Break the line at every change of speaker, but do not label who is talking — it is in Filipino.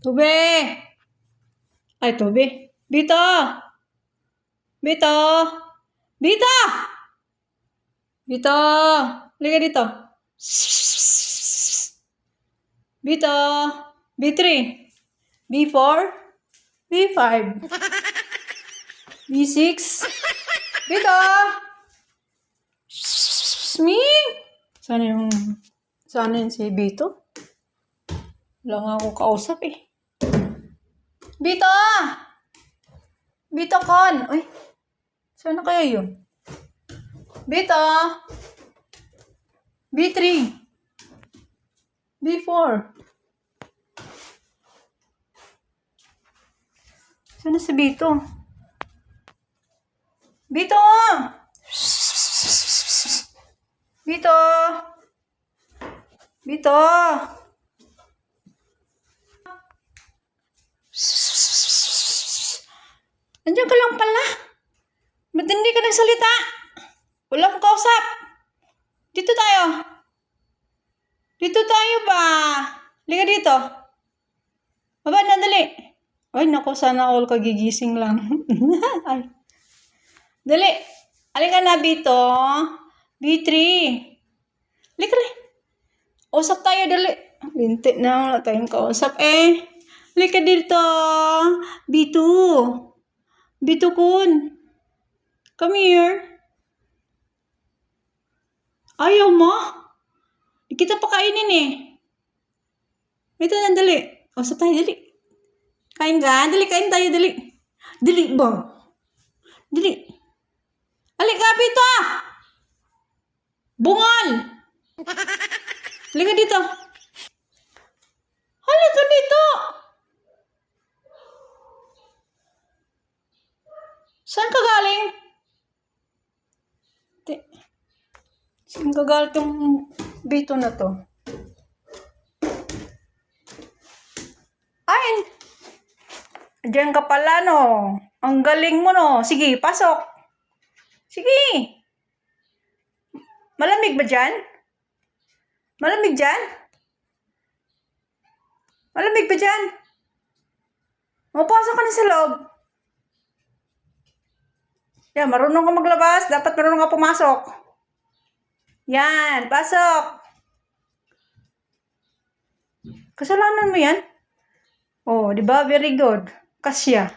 Tube! Ay, Tube. Bito! Bito! Bito! Bito! Liga dito. Bito! B3. B4. B5. B6. Bito! Me? Sana yung si Bito? Wala nga ako kausap eh. Bito! Bito kon! Uy! Sana kaya yun? Bito! B3. B4. Sana si Bito? Bito! Bito! Bito! Andiyan ka lang pala. Ba't hindi ka nagsalita? Wala akong kausap. Dito tayo. Dito tayo ba? Liga dito. Baba na, dali. Ay, naku, sana all kagigising lang. Ay. Dali. Halika na, Bito. B3. Halika, dali. Usap tayo, dali. Linti na, wala tayong kausap eh. Halika dito. B2. B2 kun. Come here. Ayaw mo? Di kita pakainin eh. Ito na, dali. Usap tayo, dali. Kain ka? Dali, kain tayo, dali. Dali ba? Dali. Halika, Bito! Bungal! Halika dito. Halika dito. Saan ka galing? Saan ka galing itong Bito na to? Ay! Diyan ka pala, no? Ang galing mo, no? Sige, pasok. Sige. Malamig ba dyan? Malamig dyan? Malamig ba dyan? Pasok ka na sa loob. Yan, marunong ka maglabas. Dapat marunong ka pumasok. Yan, pasok. Kasalanan mo yan? Oh, di ba? Very good. Kasya.